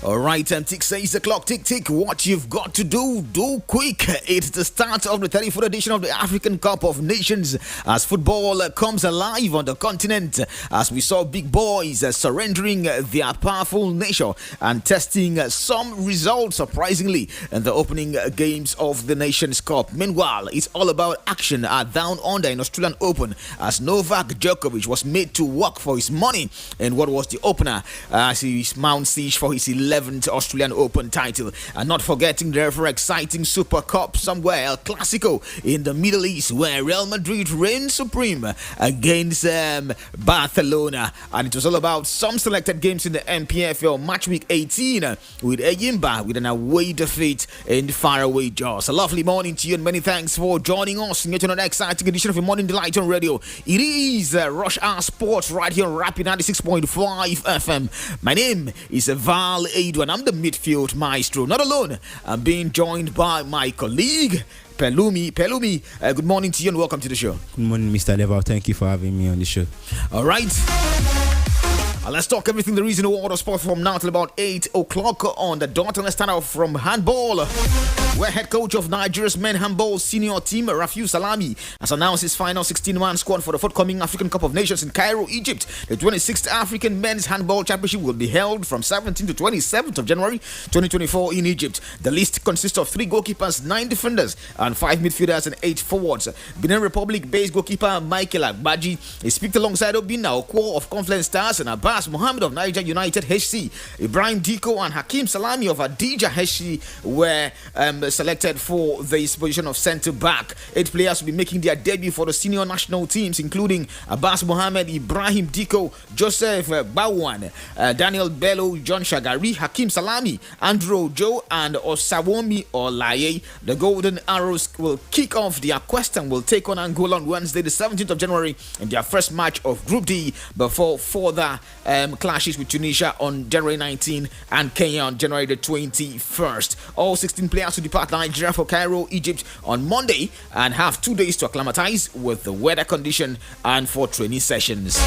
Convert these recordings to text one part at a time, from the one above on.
All right, tick says the clock, tick tick. What you've got to do quick. It's the start of the 34th edition of the African Cup of Nations as football comes alive on the continent. As we saw big boys surrendering their powerful nature and testing some results surprisingly in the opening games of the Nations Cup. Meanwhile, it's all about action at Down Under in Australian Open as Novak Djokovic was made to work for his money in what was the opener as he mounts siege for his 11th Australian Open title. And not forgetting the ever exciting Super Cup somewhere, El Clasico in the Middle East, where Real Madrid reigned supreme against Barcelona. And it was all about some selected games in the MPFL Match Week 18 with Eyimba with an away defeat in faraway Jaws. A lovely morning to you and many thanks for joining us in yet another exciting edition of your Morning Delight on Radio. It is Rush Hour Sports right here on Rapid 96.5 FM. My name is Val Ado and I'm the midfield maestro. Not alone, I'm being joined by my colleague Pelumi. Good morning to you and welcome to the show. Good morning, Mr. Level. Thank you for having me on the show. All right. Let's talk everything there is in the world of sport from now till about 8 o'clock on the dot. And let's start off from handball, where head coach of Nigeria's men handball senior team, Rafiu Salami, has announced his final 16-man squad for the forthcoming African Cup of Nations in Cairo, Egypt. The 26th African Men's Handball Championship will be held from 17th to 27th of January 2024 in Egypt. The list consists of 3 goalkeepers, 9 defenders, and 5 midfielders and 8 forwards. Benin Republic-based goalkeeper Michael Agbaji is picked alongside Obinna Okwo of Confluence Stars and Abbas Mohammed of Niger United HC. Ibrahim Diko and Hakim Salami of Adija HC were selected for this position of centre back. 8 players will be making their debut for the senior national teams, including Abbas Mohammed, Ibrahim Diko, Joseph Bawan, Daniel Bello, John Shagari, Hakim Salami, Andrew Joe, and Osawomi Olaye. The Golden Arrows will kick off their quest and will take on Angola on Wednesday, the 17th of January, in their first match of Group D before further clashes with Tunisia on January 19 and Kenya on January the 21st. All 16 players will depart Nigeria for Cairo, Egypt on Monday and have 2 days to acclimatize with the weather condition and for training sessions.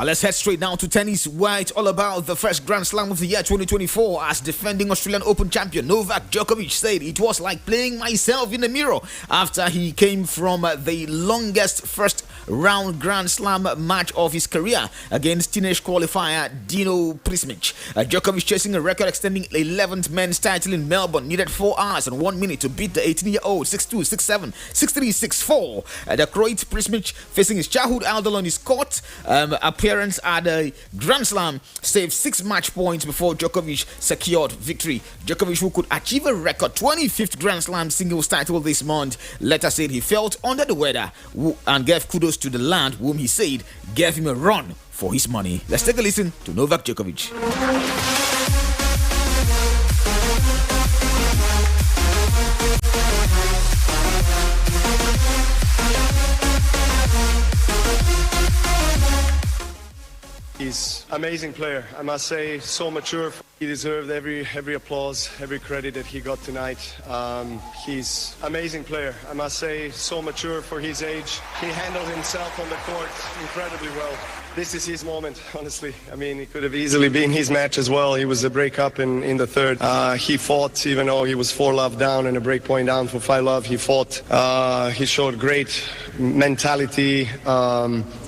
Let's head straight down to tennis, where it's all about the first Grand Slam of the year 2024 as defending Australian Open champion Novak Djokovic said it was like playing myself in the mirror after he came from the longest first round Grand Slam match of his career against teenage qualifier Dino Prismic. Djokovic, chasing a record-extending 11th men's title in Melbourne, needed 4 hours and 1 minute to beat the 18-year-old 6-2, 6-7, 6-3, 6-4. The Croat Prismic, facing his childhood idol on his court, appearance at the Grand Slam, saved 6 match points before Djokovic secured victory. Djokovic, who could achieve a record 25th Grand Slam singles title this month, later said he felt under the weather and gave kudos to the land, whom he said gave him a run for his money. Let's take a listen to Novak Djokovic. He's an amazing player, I must say, so mature. He deserved every applause, every credit that he got tonight. He's an amazing player, I must say, so mature for his age. He handled himself on the court incredibly well. This is his moment, honestly. I mean, it could have easily been his match as well. He was a break-up in the third. He fought, even though he was 4-love down and a break point down for 5-love. He fought. He showed great mentality,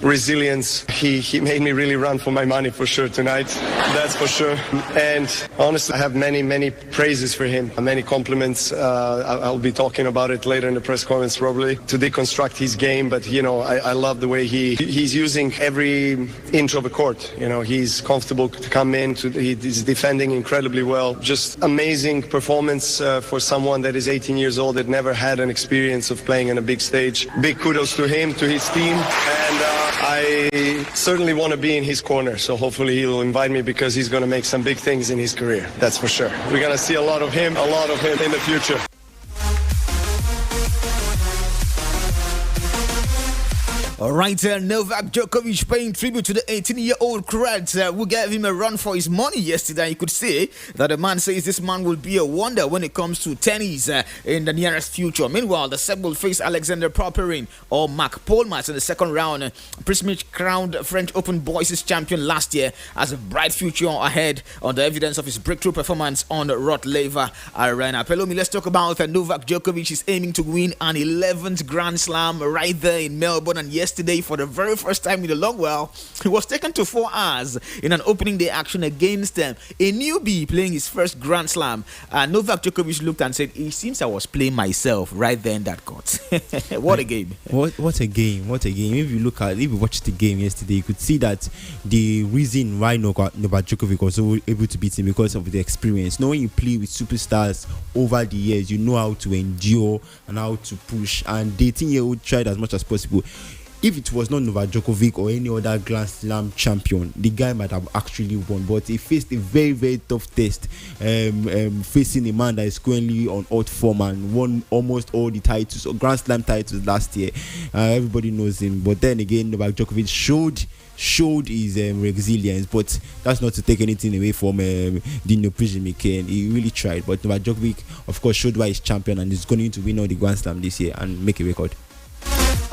resilience. He made me really run for my money for sure tonight. That's for sure. And honestly, I have many praises for him, many compliments. I'll be talking about it later in the press conference probably, to deconstruct his game. But, you know, I love the way he's using every inch of the court. You know, he's comfortable to come in. He's defending incredibly well. Just amazing performance for someone that is 18 years old, that never had an experience of playing on a big stage. Big kudos to him, to his team. And I certainly want to be in his corner. So hopefully he'll invite me, because he's going to make some big things in his career. That's for sure. We're going to see a lot of him in the future. All right, Novak Djokovic paying tribute to the 18-year-old Croat who gave him a run for his money yesterday. You could say that the man says this man will be a wonder when it comes to tennis in the nearest future. Meanwhile, the Serb will face Alexander Popyrin or Mark Polmans in the second round. Prismic crowned French Open Boys' champion last year has a bright future ahead on the evidence of his breakthrough performance on Rotlever Arena. Pelomi, let's talk about Novak Djokovic is aiming to win an 11th Grand Slam right there in Melbourne, and yesterday, for the very first time in a long while, he was taken to 4 hours in an opening day action against a newbie playing his first Grand Slam. Novak Djokovic looked and said, it seems I was playing myself right there in that court. What a game. What a game. If you watch the game yesterday, you could see that the reason why Novak Djokovic was able to beat him because of the experience. Knowing you play with superstars over the years, you know how to endure and how to push, and the 18-year-old tried as much as possible. If it was not Novak Djokovic or any other Grand Slam champion, the guy might have actually won. But he faced a very, very tough test, facing a man that is currently on hot form and won almost all the titles, or Grand Slam titles last year. Everybody knows him. But then again, Novak Djokovic showed his resilience, but that's not to take anything away from Dino Prismic. He really tried. But Novak Djokovic, of course, showed why he's champion and is going to win all the Grand Slam this year and make a record.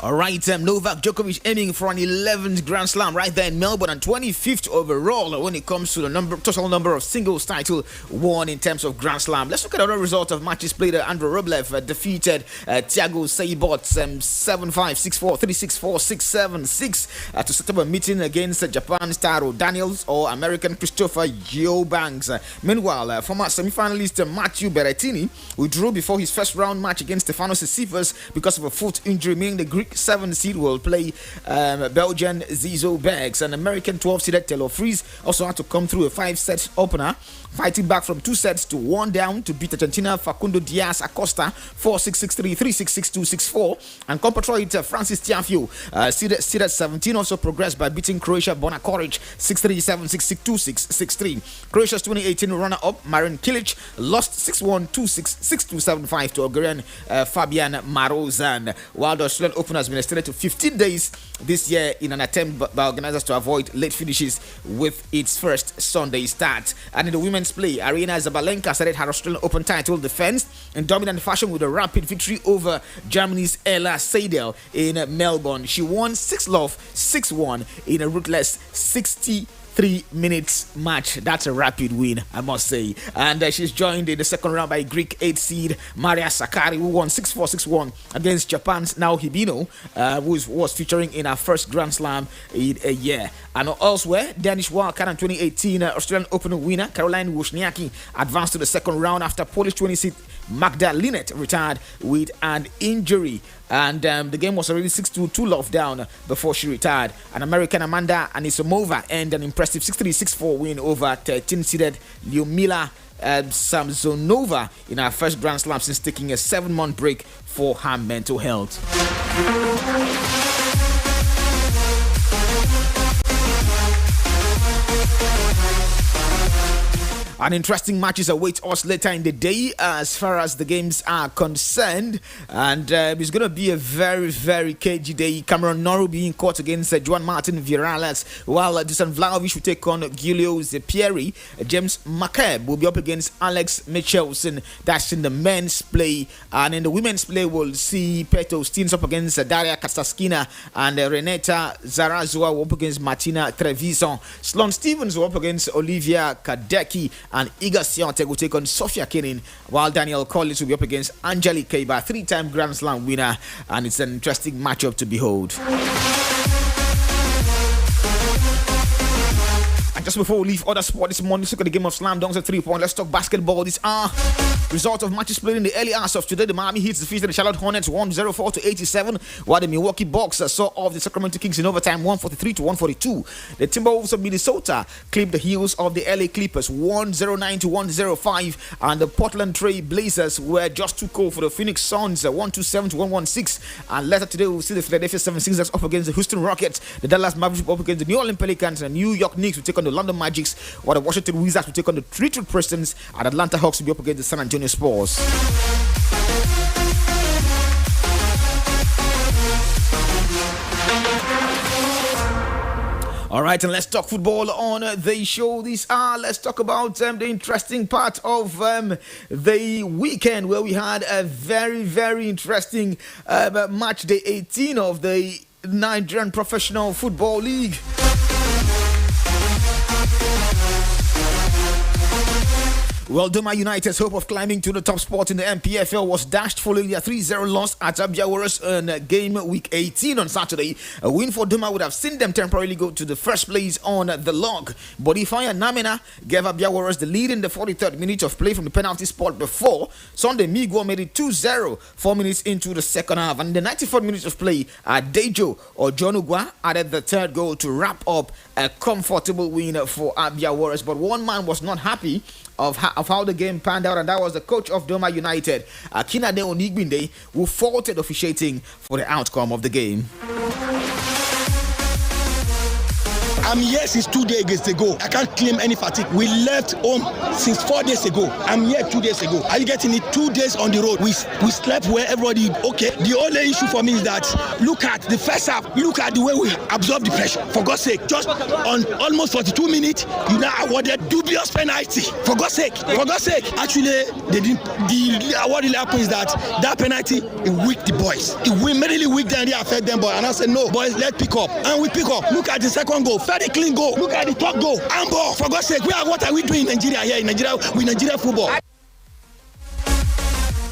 All right, Novak Djokovic aiming for an 11th Grand Slam right there in Melbourne and 25th overall when it comes to the total number of singles title won in terms of Grand Slam. Let's look at other results of matches played. Andrei Rublev defeated Thiago Seyboth 7-5, 6-4, 3-6, 4-6, 7-6 to set up a meeting against Japan's Taro Daniels or American Christopher Eubanks. Meanwhile, former semi-finalist Matthew Berrettini withdrew before his first round match against Stefanos Tsitsipas because of a foot injury, meaning the Greek 7-seed will play Belgian Zizo Bergs. An American 12-seeded Taylor Fritz also had to come through a 5-set opener, fighting back from 2 sets to 1 down to beat Argentina Facundo Diaz Acosta 4-6, 6-3, 3-6, 6-2, 6-4. And compatriot Francis Tiafoe, seeded 17, also progressed by beating Croatia Bona Koric 6-3, 7-6, 6-2, 6-3. Croatia's 2018 runner-up Marin Cilic lost 6-1, 2-6, 6-2, 7-5 to Bulgarian Fabian Marozan, while the Australian Open has been extended to 15 days this year in an attempt by organizers to avoid late finishes with its first Sunday start. And in the women's play, Aryna Zabalenka started her Australian Open title defense in dominant fashion with a rapid victory over Germany's Ella Seidel in Melbourne. She won 6-love, 6-1 in a ruthless 63 minutes match. That's a rapid win, I must say. And she's joined in the second round by Greek 8 seed Maria Sakkari, who won 6-4, 6-1 against Japan's Nao Hibino, who was featuring in her first Grand Slam in a year. And elsewhere, Danish wildcard and 2018 Australian Open winner Caroline Wozniacki advanced to the second round after Polish 26 Magda Linette retired with an injury. And the game was already 6-2, 2-love down before she retired. And American Amanda Anisimova earned an impressive 6-3, 6-4 win over 13-seeded Lyudmila Samsonova in her first Grand Slam since taking a 7-month break for her mental health. An interesting matches await us later in the day as far as the games are concerned, and it's going to be a very, very cagey day. Cameron Norrie being caught against Juan Martin Virales, while Dusan Vlahovic will take on Giulio Zepieri. James McCabe will be up against Alex Michelson. That's in the men's play. And in the women's play, we'll see Petr Ostapenko up against Daria Kasatkina, and Renata Zarazua will up against Martina Trevisan. Sloane Stephens will up against Olivia Kadecki, and Iga Swiatek will take on Sofia Kenin, while Danielle Collins will be up against Angelique Kerber, 3-time Grand Slam winner, and it's an interesting matchup to behold. Just before we leave other sport this morning, let's look at the game of slam dunks at 3-point. Let's talk basketball. These are result of matches played in the early hours of today. The Miami Heat defeated the Charlotte Hornets 104-87, while the Milwaukee Bucks saw off the Sacramento Kings in overtime 143-142. The Timberwolves of Minnesota clipped the heels of the LA Clippers 109-105, and the Portland Trail Blazers were just too cold for the Phoenix Suns 127-116. And later today we'll see the Philadelphia 76ers up against the Houston Rockets, the Dallas Mavericks up against the New Orleans Pelicans, and New York Knicks will take on the London Magics, while the Washington Wizards will take on the Detroit Pistons, and Atlanta Hawks will be up against the San Antonio Spurs. All right, and let's talk football on the show this hour. Let's talk about the interesting part of the weekend where we had a very, very interesting match day 18 of the Nigerian Professional Football League. Well, Doma United's hope of climbing to the top spot in the MPFL was dashed following their 3-0 loss at Abia Warriors in game week 18 on Saturday. A win for Doma would have seen them temporarily go to the first place on the log. But Ifeanyi Nnamena gave Abia Warriors the lead in the 43rd minute of play from the penalty spot before Sunday Migwo made it 2-0 4 minutes into the second half. And in the 94th minute of play, Dejo or John Ugwa added the third goal to wrap up a comfortable win for Abia Warriors. But one man was not happy of how the game panned out, and that was the coach of Doma United, Akinade Onigbinde, who faulted officiating for the outcome of the game. I'm here since 2 days ago. I can't claim any fatigue. We left home since 4 days ago. I'm here 2 days ago. Are you getting it? 2 days on the road. We slept where everybody, okay. The only issue for me is that look at the first half. Look at the way we absorb the pressure. For God's sake, just on almost 42 minutes, you now awarded dubious penalty. For God's sake. For God's sake. Actually, what really happened is that penalty, it weakened the boys. It immediately weakened them, it affected them, boys. And I said, no, boys, let's pick up. And we pick up. Look at the second goal. Very clean goal. Look at the top goal. And ball. For God's sake, what are we doing in Nigeria here in Nigeria with Nigeria football?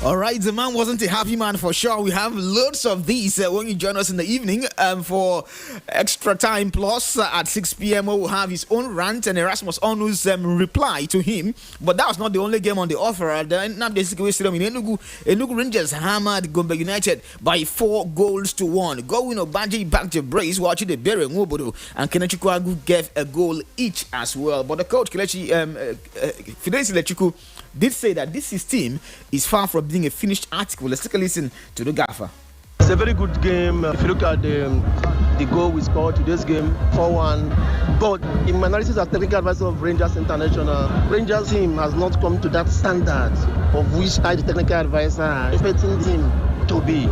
All right, the man wasn't a happy man for sure. We have loads of these when you join us in the evening for Extra Time Plus at 6 p.m. We'll have his own rant and Erasmus Onu's reply to him. But that was not the only game on the offer. At the Nnamdi Azikiwe Stadium in Enugu Rangers hammered Gombe United by 4-1. Going Obaje Bagje Brace, watching the Bere Nwobodo, and Kelechi Kwagu gave a goal each as well. But the coach, Kelechi Fidelis Lechuku, did say that this his team is far from being a finished article. Let's take a listen to the gaffer. It's a very good game. If you look at the goal we scored today's game, 4-1. But in my analysis as technical advisor of Rangers International, Rangers team has not come to that standard of which I, the technical advisor, expecting him to be.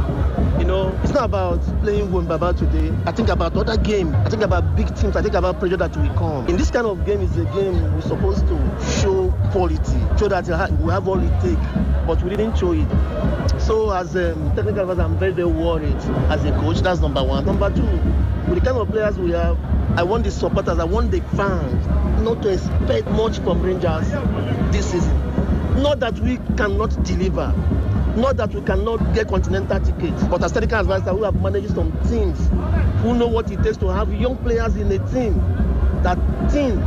You know, it's not about playing Baba today. I think about other game. I think about big teams. I think about pressure that will come. In this kind of game, it's a game we're supposed to show quality, show that we have all it takes, but we didn't show it. So as a technical advisor, I'm very, very worried as a coach. That's number one. Number two, with the kind of players we have, I want the supporters, I want the fans not to expect much from Rangers this season. Not that we cannot deliver. Not that we cannot get continental tickets, but as technical advisor, we have managed some teams who know what it takes to have young players in a team. That team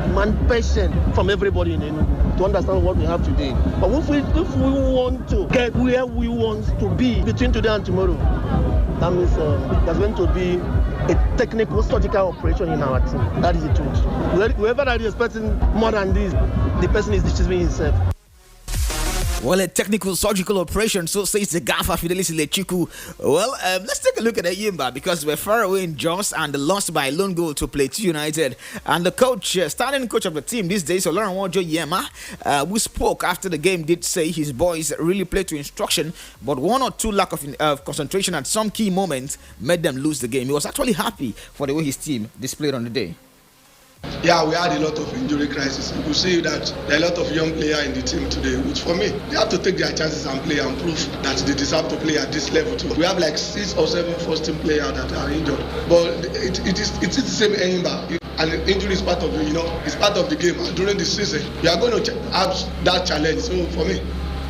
demand patience from everybody in Enugu to understand what we have today. But if we want to get where we want to be between today and tomorrow, that means there's going to be a technical, surgical operation in our team. That is the truth. Whoever that is expecting more than this, the person is deceiving himself. Well, a technical surgical operation, so says the gaffer Fidelis Lechuku. Well, let's take a look at the Yimba because we're far away in Jos and lost by a lone goal to Plateau United. And the coach, starting coach of the team these days, Olarenwojo Yema, who spoke after the game, did say his boys really played to instruction, but one or two lack of concentration at some key moments made them lose the game. He was actually happy for the way his team displayed on the day. Yeah, we had a lot of injury crisis. You see that there are a lot of young players in the team today, which for me, they have to take their chances and play and prove that they deserve to play at this level too. We have like 6 or 7 first team players that are injured, but it is the same Enyimba. And injury is part of it's part of the game. And during the season, you are going to have that challenge. So for me,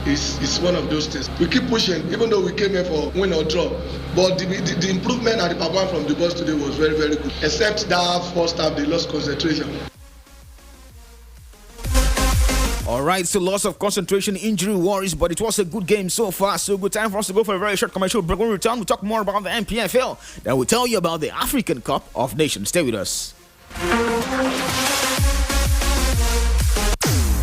it's one of those things. We keep pushing, even though we came here for win or draw. But the improvement and the performance from the boys today was very, very good. Except that first half, they lost concentration. All right, so loss of concentration, injury worries, but it was a good game so far. So good time for us to go for a very short commercial break. When we return, we'll talk more about the MPFL. Then we'll tell you about the African Cup of Nations. Stay with us.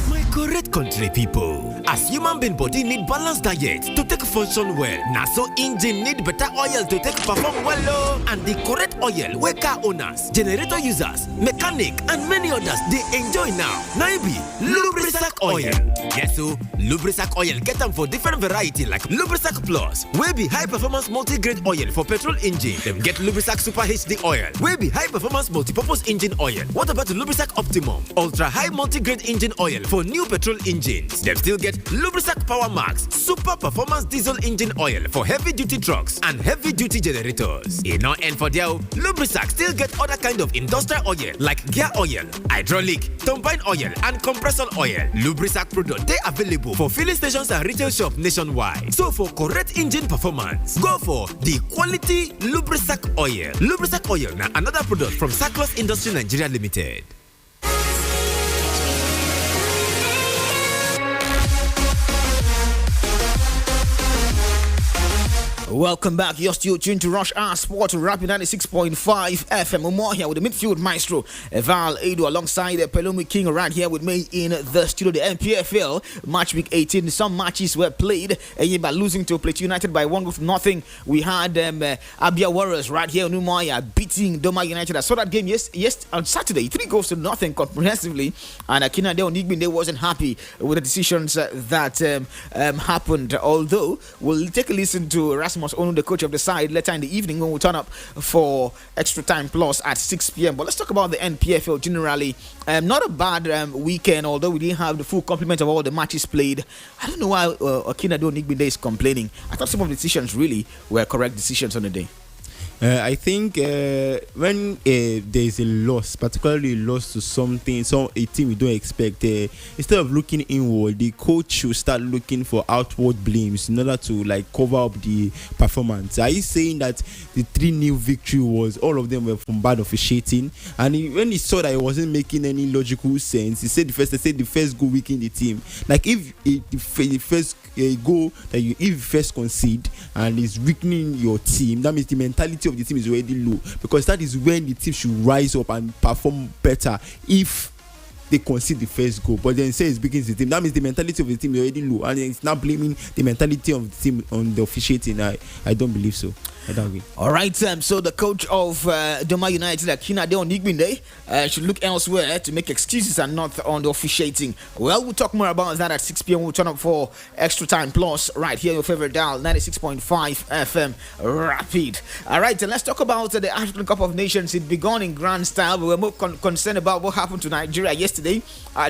My correct country people, As human being body need balanced diet to take function well. Na so engine need better oil to take perform well oh. And the correct oil wey car owners, generator users, mechanic and many others they enjoy now. Na it be Lubrisac oil. Yes so Lubrisac oil get them for different variety like Lubrisac Plus, wey be high performance multi-grade oil for petrol engine. Them get Lubrisac Super HD oil, wey be high performance multi-purpose engine oil. What about the Lubrisac Optimum, ultra high multi-grade engine oil for new petrol engines? Them still get Lubrisac Power Max, super performance diesel engine oil for heavy duty trucks and heavy duty generators. E no end for there. Lubrisac still get other kind of industrial oil like gear oil, hydraulic, turbine oil and compressor oil. Lubrisac product they available for filling stations and retail shops nationwide. So for correct engine performance, go for the quality Lubrisac oil. Lubrisac oil now another product from Sacros Industry Nigeria Limited. Welcome back. You're still tuned to Rush Hour Sport Rapid 96.5 FM. More here with the midfield maestro Val Edu alongside Pelumi King right here with me in the studio. The NPFL match week 18. Some matches were played by losing to Plateau United by 1-0. We had Abia Warriors right here in Umuahia beating Doma United. I saw that game yes on Saturday, 3-0 comprehensively. And Akinade Onigbinde wasn't happy with the decisions that happened. Although we'll take a listen to Rasmus Onu, the coach of the side, later in the evening when we turn up for Extra Time Plus at 6 p.m. But let's talk about the NPFL generally. Not a bad weekend, although we didn't have the full complement of all the matches played. I don't know why Akinade Onigbinde is complaining. I thought some of the decisions really were correct decisions on the day. I think when there's a loss, particularly a loss to a team we don't expect, instead of looking inward, the coach should start looking for outward blames in order to cover up the performance. Are you saying that the 3-0 victory was all of them were from bad officiating? And when he saw that it wasn't making any logical sense, he said the first goal weakened the team. Like if the first goal that if you first concede and is weakening your team, that means the mentality of the team is already low, because that is when the team should rise up and perform better if they concede the first goal. But then say it's weakening the team, that means the mentality of the team is already low, and it's not blaming the mentality of the team on the officiating. I don't believe so. I don't agree. All right, so the coach of Doma United, Akinade Onigbinde, should look elsewhere to make excuses and not on the officiating. Well, we'll talk more about that at 6 p.m. We'll turn up for Extra Time Plus right here, your favorite dial, 96.5 FM Rapid. All right, and let's talk about the African Cup of Nations. It began in grand style, but we're more concerned about what happened to Nigeria yesterday.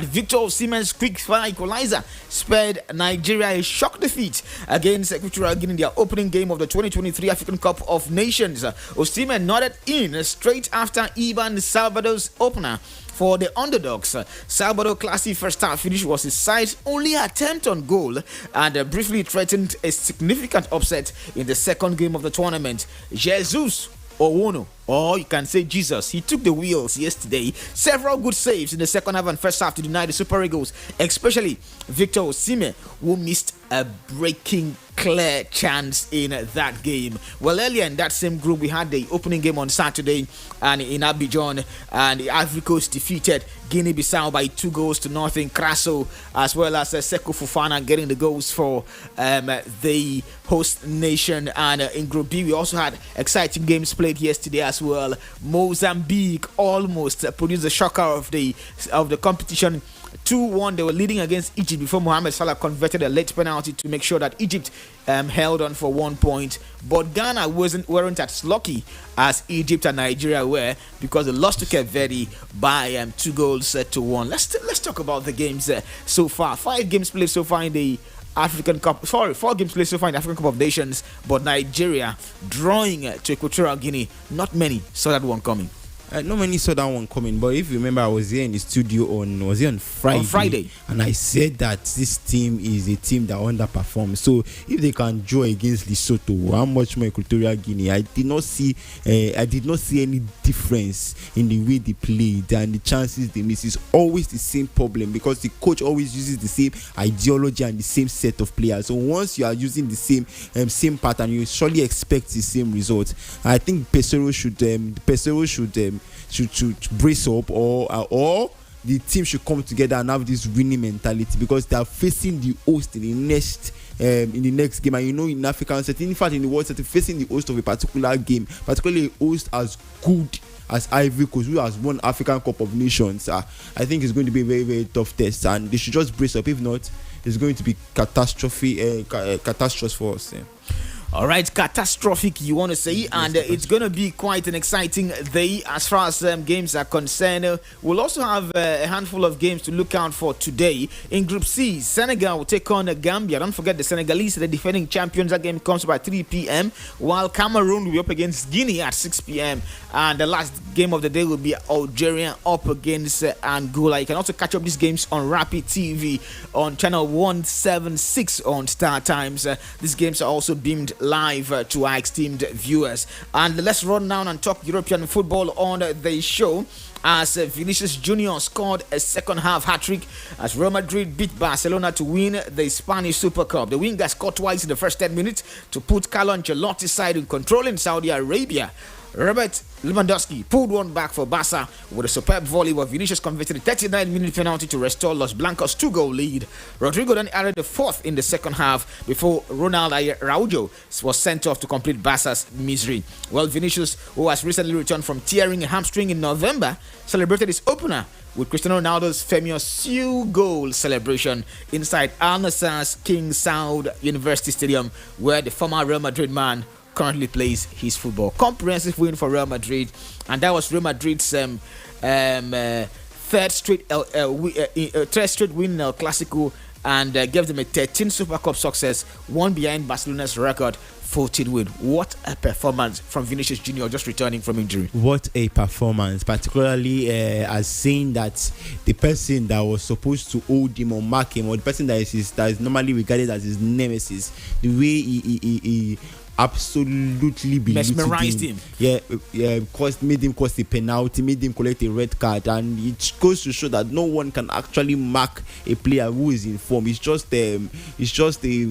Victor Osimhen's quick fire equalizer spared Nigeria a shock defeat against Equatorial Guinea in their opening game of the 2023 African Cup of Nations. Osimhen nodded in straight after Iban Salvador's opener for the underdogs. Salvador classy first half finish was his side's only attempt on goal and briefly threatened a significant upset in the second game of the tournament. Jesus Owono, or you can say Jesus, he took the wheels yesterday. Several good saves in the second half and first half to deny the Super Eagles, especially Victor Osimhen, who missed a breaking clear chance in that game. Well, earlier in that same group, we had the opening game on Saturday and in Abidjan, and the Ivory Coast defeated Guinea-Bissau by 2-0. Crasso, as well as Seko Fofana, getting the goals for the host nation. And in Group B, we also had exciting games played yesterday as well. Mozambique almost produced the shocker of the competition. 2-1, they were leading against Egypt before Mohamed Salah converted a late penalty to make sure that Egypt held on for 1 point. But Ghana weren't as lucky as Egypt and Nigeria were, because they lost to Cape Verde by 2-1. Let's talk about the games so far. 5 games played so far in the African Cup. 4 games played so far in the African Cup of Nations, but Nigeria drawing to Equatorial Guinea. Not many saw that one coming. Not many saw that one coming, but if you remember, I was here in the studio on Friday, and I said that this team is a team that underperforms. So if they can draw against Lesotho, how much more Equatorial Guinea? I did not see any difference in the way they played and the chances they miss. It's always the same problem, because the coach always uses the same ideology and the same set of players. So once you are using the same pattern, you surely expect the same result. I think Pesero should brace up, or the team should come together and have this winning mentality, because they are facing the host in the next game. And in African setting, in fact in the world setting, facing the host of a particular game, particularly a host as good as Ivory Coast, who has won African Cup of Nations, I think it's going to be a very, very tough test, and they should just brace up. If not, it's going to be catastrophe for us. All right, catastrophic, you want to say, and it's going to be quite an exciting day as far as games are concerned. We'll also have a handful of games to look out for today. In Group C, Senegal will take on Gambia. Don't forget the Senegalese, the defending champions. That game comes by 3 p.m., while Cameroon will be up against Guinea at 6 p.m. And the last game of the day will be Algeria up against Angola. You can also catch up these games on Rapid TV on channel 176 on Star Times. These games are also beamed live to our esteemed viewers. And let's run down and talk European football on the show, as Vinicius Junior scored a second half hat-trick as Real Madrid beat Barcelona to win the Spanish Super Cup. The winger scored twice in the first 10 minutes to put Carlo Ancelotti's side in control in Saudi Arabia. Robert Lewandowski pulled one back for Barca with a superb volley, where Vinicius converted a 39-minute penalty to restore Los Blancos' 2-goal lead. Rodrigo then added the fourth in the second half before Ronald Araujo was sent off to complete Barca's misery. Well, Vinicius, who has recently returned from tearing a hamstring in November, celebrated his opener with Cristiano Ronaldo's famous 2-goal celebration inside Al Nassr's King Saud University Stadium, where the former Real Madrid man currently plays his football. Comprehensive win for Real Madrid, and that was Real Madrid's third straight win in El Clasico, and gave them a 13 Super Cup success, one behind Barcelona's record 14 win. What a performance from Vinicius Junior, just returning from injury. What a performance, particularly as saying that the person that was supposed to hold him or mark him, or the person that is normally regarded as his nemesis, the way he absolutely mesmerized him. Made him cost a penalty, made him collect a red card, and it goes to show that no one can actually mark a player who is in form. It's just a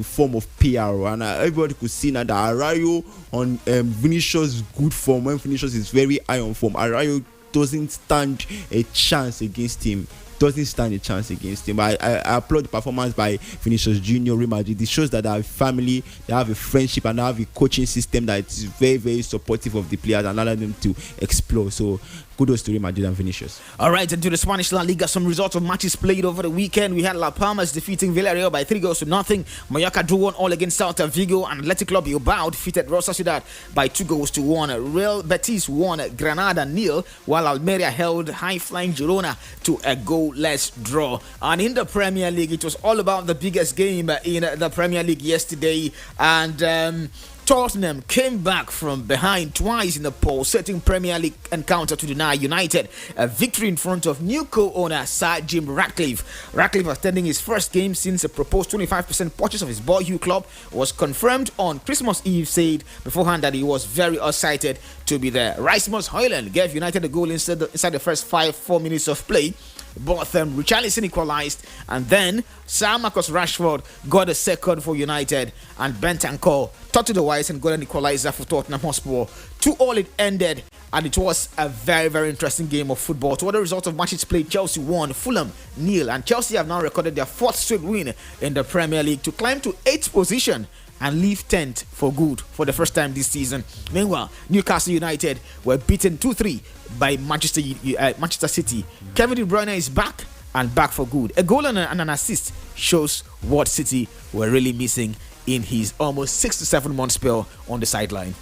form of PR, and everybody could see now that Araujo on Vinicius' good form, when Vinicius is very high on form, Araujo doesn't stand a chance against him. I applaud the performance by Vinicius Junior, Real Madrid. It shows that they have a family, they have a friendship, and they have a coaching system that is very, very supportive of the players and allow them to explore. So kudos to Real Madrid and Vinicius. All right, and to the Spanish La Liga, some results of matches played over the weekend. We had La Palmas defeating Villarreal by 3-0. Mallorca drew 1-1 against Celta Vigo, and Athletic Club Bilbao defeated Real Sociedad by 2-1. Real Betis won, Granada 0, while Almeria held high-flying Girona to a goalless draw. And in the Premier League, it was all about the biggest game in the Premier League yesterday, and Tottenham came back from behind twice in the pulsating Premier League encounter to deny United a victory in front of new co-owner Sir Jim Ratcliffe. Ratcliffe, attending his first game since a proposed 25% purchase of his boyhood club was confirmed on Christmas Eve, said beforehand that he was very excited to be there. Rasmus Højlund gave United a goal inside the first 4 minutes of play. Both Richarlison equalized, and then Sir Marcus Rashford got a second for United, and Bentancur touched the wires and got an equalizer for Tottenham Hotspur. 2-2 it ended, and it was a very, very interesting game of football. To other results of matches played, Chelsea won, Fulham 0, and Chelsea have now recorded their 4th straight win in the Premier League to climb to 8th position and leave 10th for good for the first time this season. Meanwhile, Newcastle United were beaten 2-3 by Manchester City. Kevin De Bruyne is back and back for good. A goal and an assist shows what City were really missing in his almost 6 to 7 month spell on the sideline.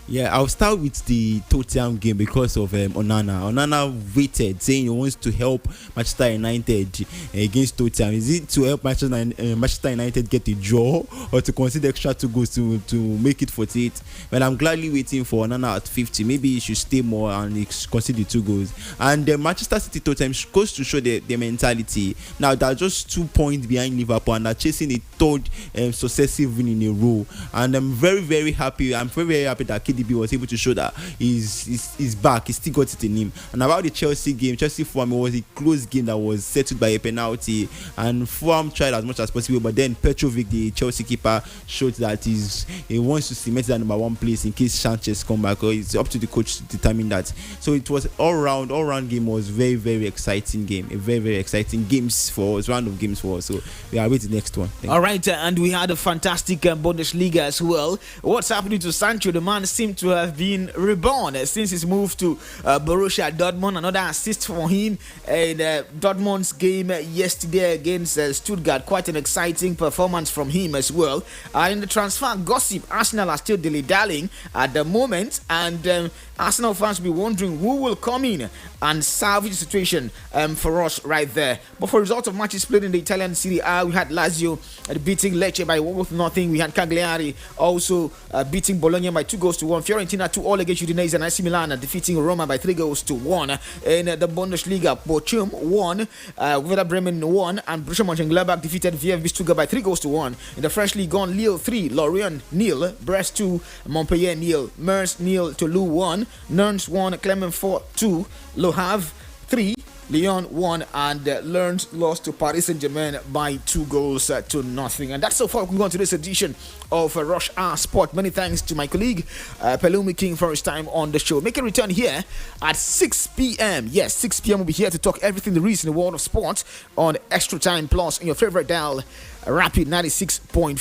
Yeah, I'll start with the Tottenham game because of Onana. Onana waited, saying he wants to help Manchester United against Tottenham. Is it to help Manchester United get a draw, or to concede extra 2 goals to make it 48? Well, I'm gladly waiting for Onana at 50. Maybe he should stay more and concede the 2 goals. And Manchester City Tottenham goes to show their mentality. Now, they're just 2 points behind Liverpool, and they're chasing a 3rd successive win in a row. And I'm very, very happy. I'm very, very happy that KDB was able to show that he's back. He still got it in him. And about the Chelsea game, Chelsea-Fulham, it was a close game that was settled by a penalty, and Fulham tried as much as possible, but then Petrovic, the Chelsea keeper, showed that he wants to cement that number 1 place in case Sanchez come back, or it's up to the coach to determine that. So it was all-round game. Was very, very exciting game, a very, very exciting games for us, round of games for us. So we are waiting the next one. All right, and we had a fantastic Bundesliga as well. What's happening to Sancho? The man seemed to have been reborn since his move to Borussia Dortmund. Another assist for him in Dortmund's game yesterday against Stuttgart. Quite an exciting performance from him as well. In the transfer gossip, Arsenal are still dilly-dallying at the moment, and Arsenal fans will be wondering who will come in and salvage the situation for us right there. But for result of matches played in the Italian Serie A, we had Lazio beating Lecce by 1-0. We had Cagliari also beating Bologna by 2-1. Fiorentina 2-all against Udinese, and AC Milan defeating Roma by 3-1. In the Bundesliga, Bochum won, Werder Bremen won, and Borussia Mönchengladbach defeated VfB Stuttgart by 3-1. In the French League 1, Lille 3, Lorient 0, Brest 2, Montpellier 0, Mers 0, Toulouse 1, Nantes 1, Clermont 4-2, Le Havre 3, Lyon 1, and Lens lost to Paris Saint-Germain by 2-0. And that's so far we can go on to this edition of Rush Hour Sport. Many thanks to my colleague Pelumi King for his time on the show. Make a return here at 6 p.m. Yes, 6 p.m. we'll be here to talk everything there is in the world of sport on Extra Time Plus on your favorite dial, Rapid 96.5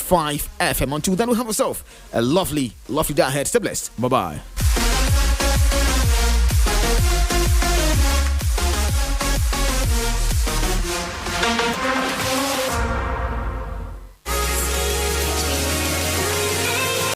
FM. Until then, we'll have ourselves a lovely day ahead. Stay blessed. Bye-bye.